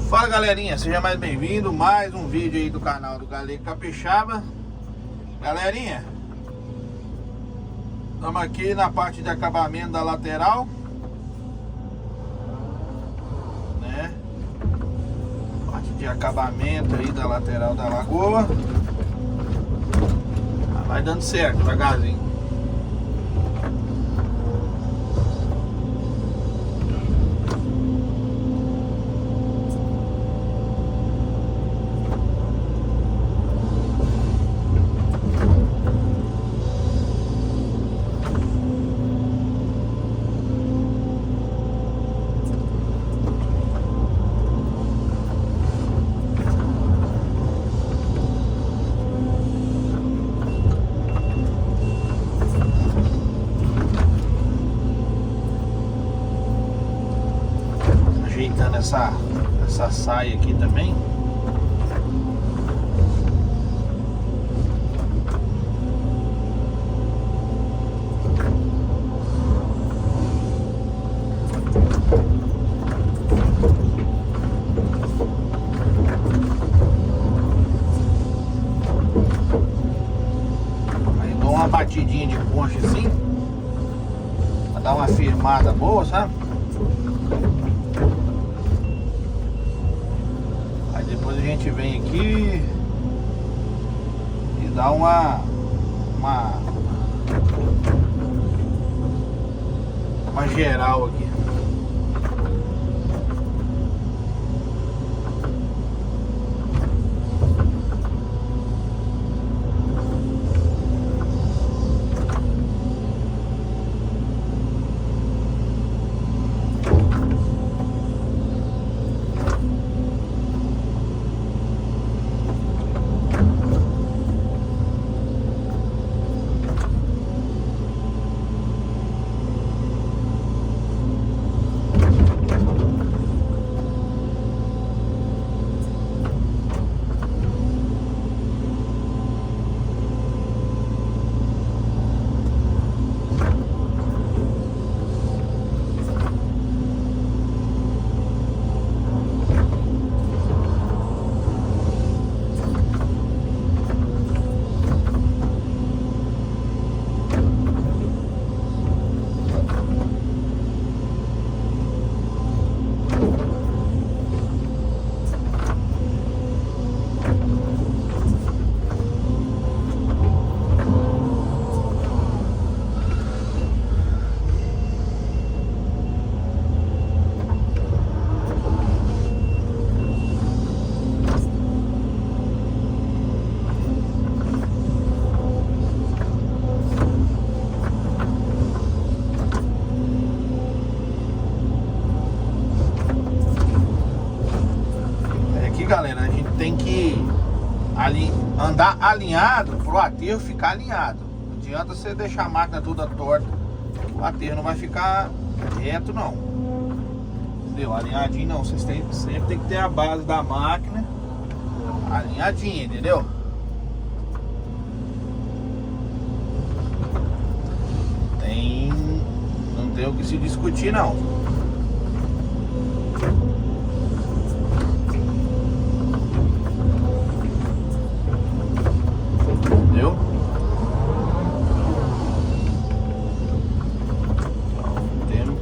Fala galerinha, seja mais bem-vindo, mais um vídeo aí do canal do Galego Capixaba. Galerinha, estamos aqui na parte de acabamento da lateral, né? Parte de acabamento aí da lateral da lagoa. Vai dando certo, devagarzinho. Ajeitando essa saia aqui também. Aí dou uma batidinha de concha assim, pra dar uma firmada boa, sabe? Depois a gente vem aqui e dá uma geral aqui. Galera, a gente tem que andar alinhado pro aterro ficar alinhado. Não adianta você deixar a máquina toda torta, o aterro não vai ficar reto não. Entendeu? Alinhadinho não, vocês sempre tem que ter a base da máquina alinhadinha, entendeu? Não tem o que se discutir não.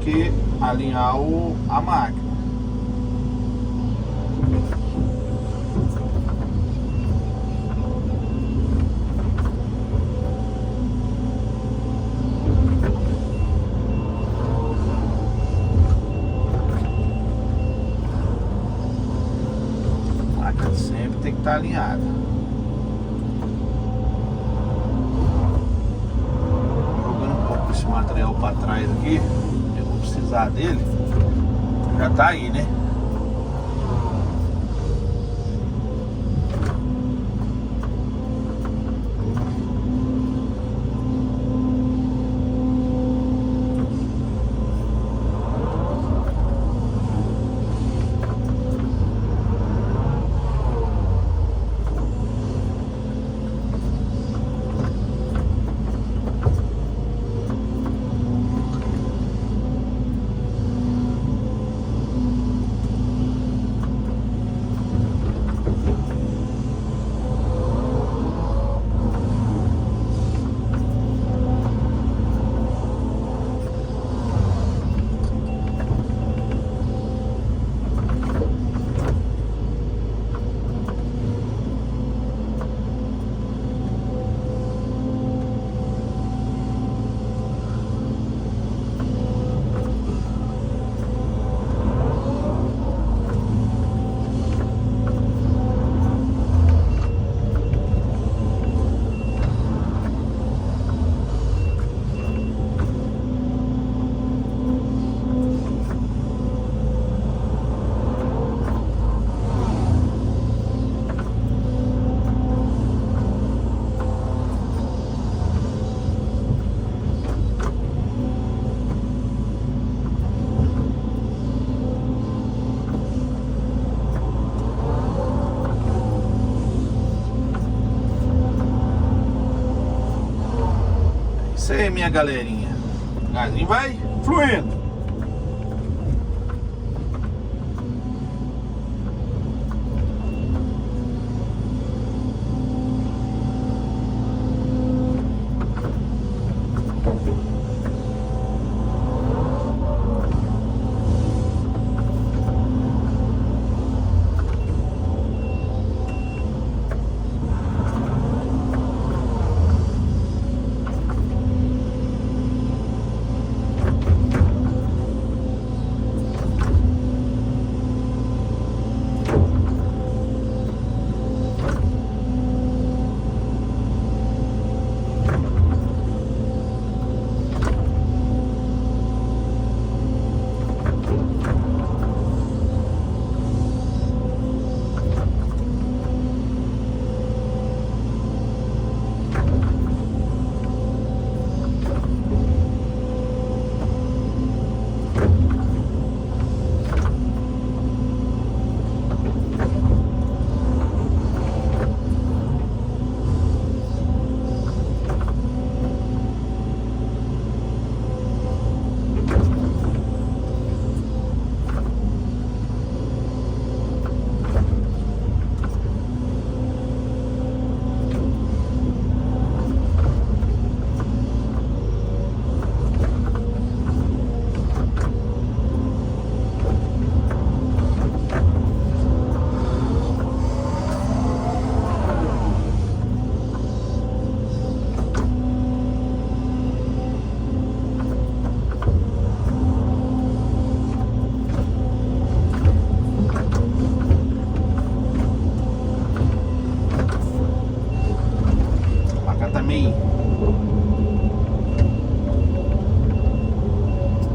Que alinhar a máquina. A máquina sempre tem que estar alinhada. Jogando um pouco esse material para trás aqui. Precisar dele, já tá aí, né? isso aí, minha galerinha. O gazinho vai fluindo.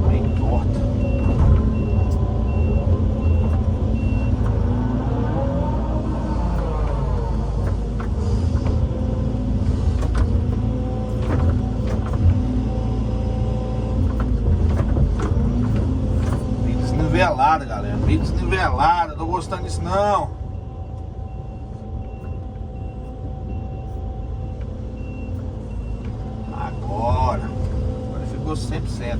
Meio torta. Meio desnivelada, galera. Meio desnivelada. Tô gostando disso não. Agora ficou 100%.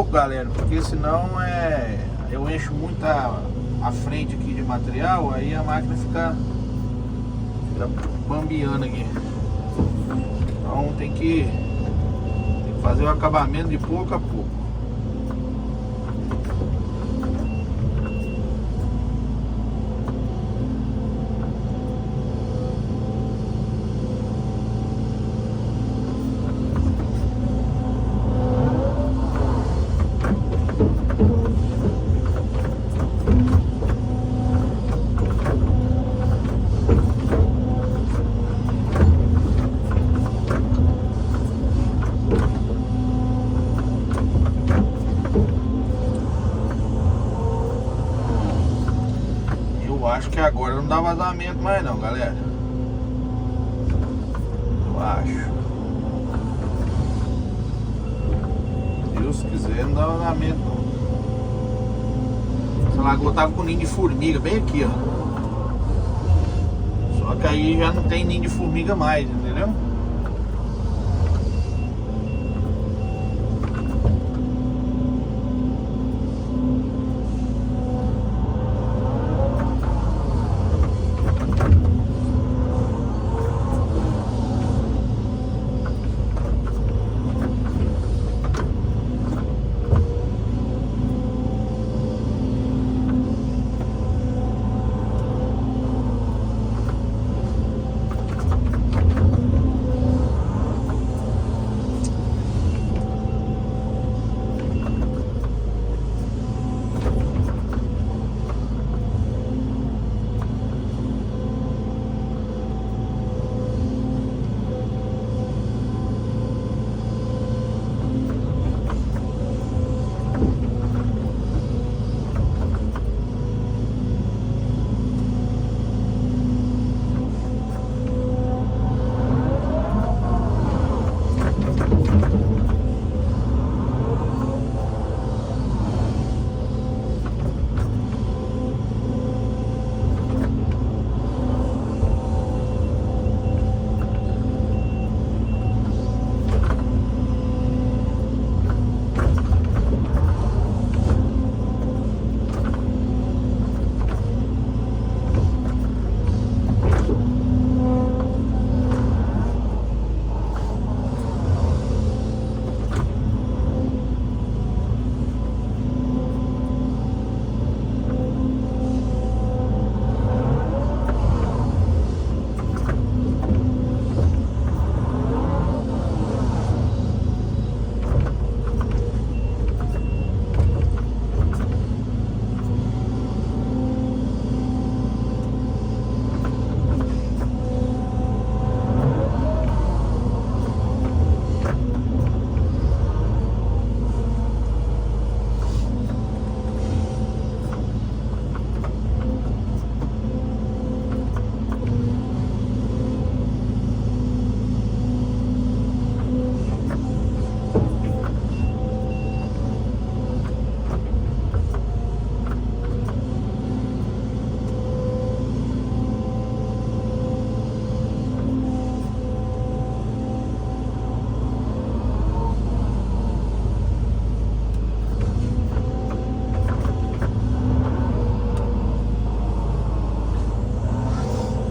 pouco, galera, porque senão eu encho muito a frente aqui de material, aí a máquina fica bambeando aqui. Então tem que fazer o acabamento de pouco a pouco. Acho que agora não dá vazamento mais não, galera. Eu acho. Deus quiser, não dá vazamento não. Essa lagoa tava com ninho de formiga bem aqui, ó. Só que aí já não tem ninho de formiga mais, entendeu?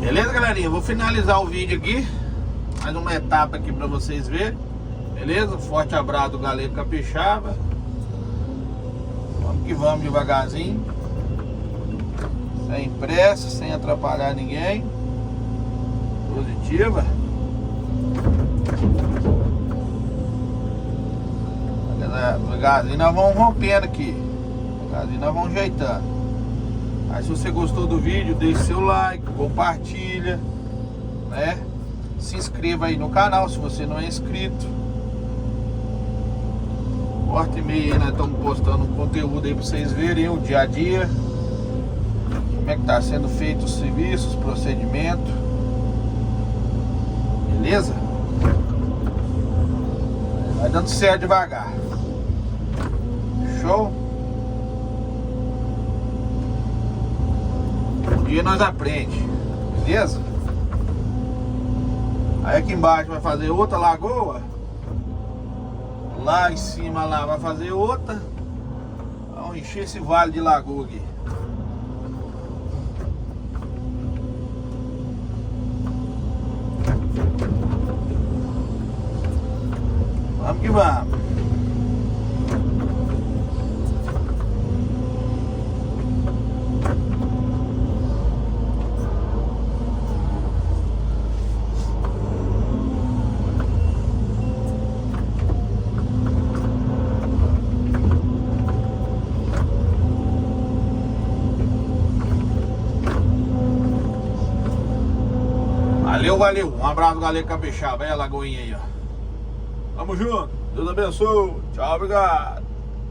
Beleza, galerinha? Vou finalizar o vídeo aqui. Mais uma etapa aqui pra vocês verem. Beleza? Forte abraço do Galego Capixaba. Vamos que vamos devagarzinho. Sem pressa, sem atrapalhar ninguém. Positiva. Devagarzinho nós vamos rompendo aqui. Devagarzinho nós vamos ajeitando. Aí se você gostou do vídeo, deixe seu like, compartilha, né? Se inscreva aí no canal se você não é inscrito. Volta e meia nós estamos postando um conteúdo aí para vocês verem o dia a dia. Como é que tá sendo feito os serviços, procedimento. Beleza? Vai dando certo devagar. Show? E nós aprendemos, beleza? Aí aqui embaixo vai fazer outra lagoa. Lá em cima lá vai fazer outra. Vamos encher esse vale de lagoa aqui. Vamos que vamos. Valeu. Um abraço, galera capixaba. Aí a lagoinha aí, ó. Tamo junto. Deus abençoe. Tchau, obrigado.